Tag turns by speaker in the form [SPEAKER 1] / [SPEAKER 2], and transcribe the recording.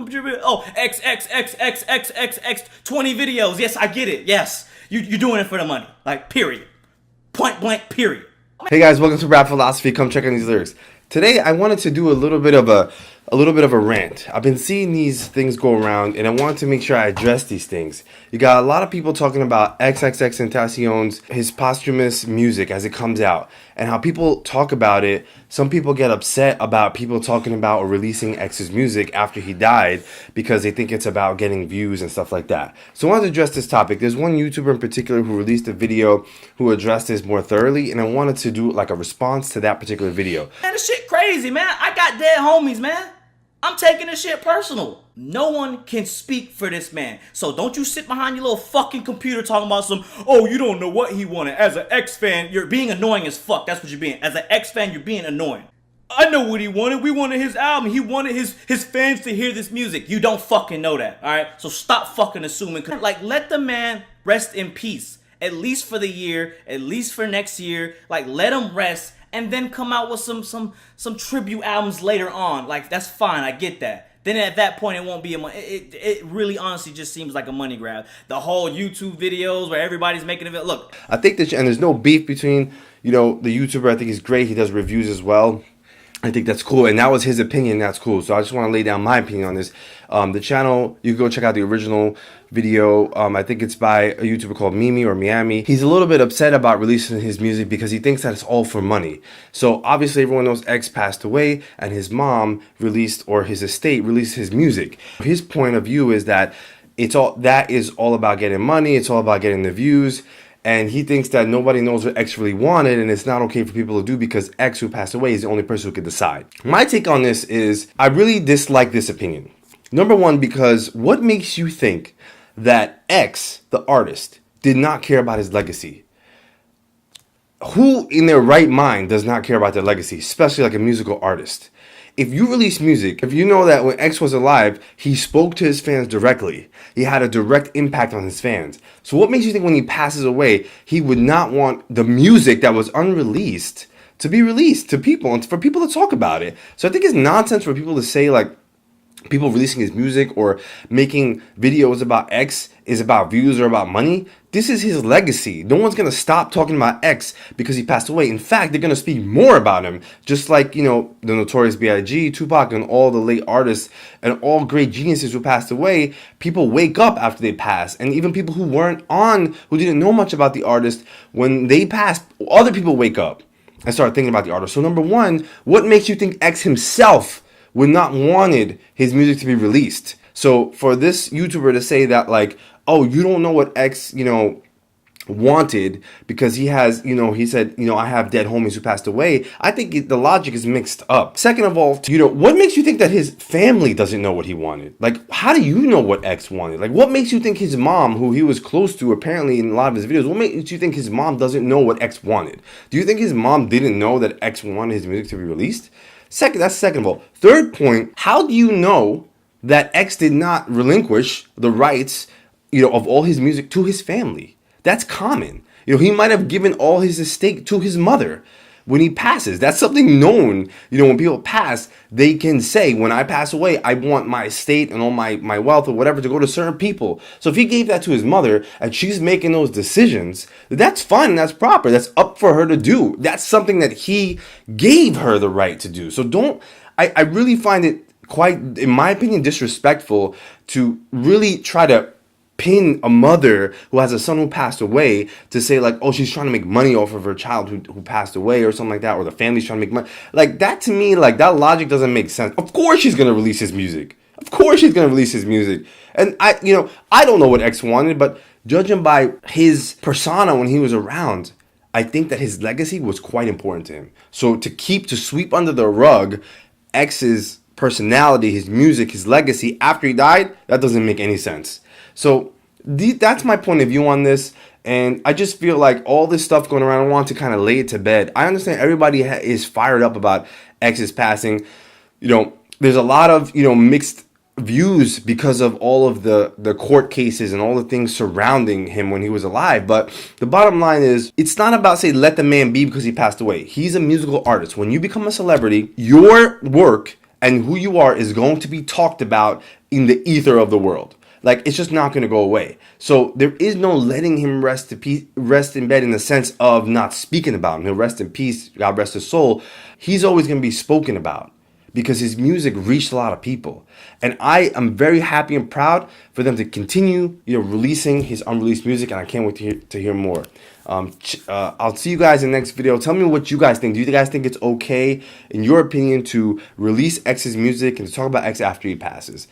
[SPEAKER 1] Oh, XXXXXXX 20 videos. Yes, I get it. Yes, you're doing it for the money. Like, period. Point blank, period.
[SPEAKER 2] Hey guys, welcome to Rap Philosophy. Come check out these lyrics. Today I wanted to do a little bit of a rant. I've been seeing these things go around and I wanted to make sure I address these things. You got a lot of people talking about xxxtentacion's his posthumous music as it comes out and how people talk about it. Some people get upset about people talking about or releasing X's music after he died because they think it's about getting views and stuff like that. So I wanted to address this topic. There's one YouTuber in particular who released a video who addressed this more thoroughly, and I wanted to do like a response to that particular video.
[SPEAKER 1] Man, this shit crazy, man. I got dead homies, man. I'm taking this shit personal. No one can speak for this man. So don't you sit behind your little fucking computer talking about oh, you don't know what he wanted. As an X fan, you're being annoying as fuck. That's what you're being. As an X fan, you're being annoying. I know what he wanted. We wanted his album. He wanted his fans to hear this music. You don't fucking know that, alright? So stop fucking assuming. Like, let the man rest in peace. At least for the year. At least for next year. Like, let him rest. And then come out with some tribute albums later on. Like, that's fine. I get that. Then at that point, it won't be it really honestly just seems like a money grab. The whole YouTube videos where everybody's making it. Look,
[SPEAKER 2] I think that, and there's no beef between, the YouTuber. I think he's great. He does reviews as well. I think that's cool, and that was his opinion. That's cool. So I just want to lay down my opinion on this. The channel, you can go check out the original video. I think it's by a YouTuber called Mimi or Miami. He's a little bit upset about releasing his music because he thinks that it's all for money. So obviously everyone knows X passed away and his mom released, or his estate released his music. His point of view is that that is all about getting money. It's all about getting the views. And he thinks that nobody knows what X really wanted, and it's not okay for people to do because X, who passed away, is the only person who could decide. My take on this is I really dislike this opinion. Number one, because what makes you think that X, the artist, did not care about his legacy? Who in their right mind does not care about their legacy, especially like a musical artist? If you release music, if you know that when X was alive, he spoke to his fans directly. He had a direct impact on his fans. So what makes you think when he passes away, he would not want the music that was unreleased to be released to people and for people to talk about it? So I think it's nonsense for people to say like people releasing his music or making videos about X is about views or about money. This is his legacy. No one's going to stop talking about X because he passed away. In fact, they're going to speak more about him. Just like, the Notorious B.I.G., Tupac, and all the late artists and all great geniuses who passed away, people wake up after they pass. And even people who who didn't know much about the artist, when they pass, other people wake up and start thinking about the artist. So number one, what makes you think X himself would not wanted his music to be released? So for this YouTuber to say that like, oh, you don't know what X, wanted because he has, he said, I have dead homies who passed away. I think the logic is mixed up. Second of all, what makes you think that his family doesn't know what he wanted? Like, how do you know what X wanted? Like, what makes you think his mom, who he was close to apparently in a lot of his videos, what makes you think his mom doesn't know what X wanted? Do you think his mom didn't know that X wanted his music to be released? That's second of all. Third point, how do you know that X did not relinquish the rights, of all his music to his family? That's common. He might have given all his estate to his mother when he passes. That's something known. When people pass, they can say, when I pass away, I want my estate and all my wealth or whatever to go to certain people. So if he gave that to his mother and she's making those decisions, that's fine and that's proper. That's up for her to do. That's something that he gave her the right to do. So I really find it quite, in my opinion, disrespectful to really try to pin a mother who has a son who passed away to say like, oh, she's trying to make money off of her child who passed away or something like that, or the family's trying to make money. Like, that to me, like, that logic doesn't make sense. Of course she's going to release his music. Of course she's going to release his music. And I don't know what X wanted, but judging by his persona when he was around, I think that his legacy was quite important to him. So to sweep under the rug X's personality, his music, his legacy after he died, that doesn't make any sense. So that's my point of view on this, and I just feel like all this stuff going around, I want to kind of lay it to bed. I understand everybody is fired up about X's passing. There's a lot of, mixed views because of all of the court cases and all the things surrounding him when he was alive. But the bottom line is, it's not about, say, let the man be because he passed away. He's a musical artist. When you become a celebrity, your work and who you are is going to be talked about in the ether of the world. Like, it's just not going to go away. So there is no letting him rest in bed in the sense of not speaking about him. He'll rest in peace. God rest his soul. He's always going to be spoken about because his music reached a lot of people. And I am very happy and proud for them to continue, releasing his unreleased music. And I can't wait to hear more. I'll see you guys in the next video. Tell me what you guys think. Do you guys think it's okay, in your opinion, to release X's music and to talk about X after he passes?